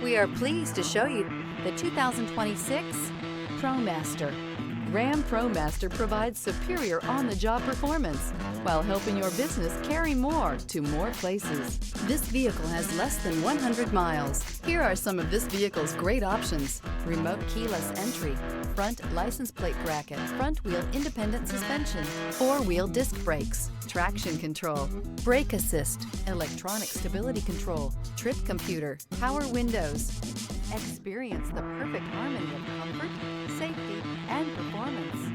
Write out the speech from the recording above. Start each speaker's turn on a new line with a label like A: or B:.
A: We are pleased to show you the 2026 ProMaster. RAM ProMaster provides superior on-the-job performance while helping your business carry more to more places. This vehicle has less than 100 miles. Here are some of this vehicle's great options: remote keyless entry, front license plate bracket, front wheel independent suspension, four-wheel disc brakes, traction control, brake assist, electronic stability control, trip computer, power windows. Experience the perfect harmony of comfort, safety, and performance.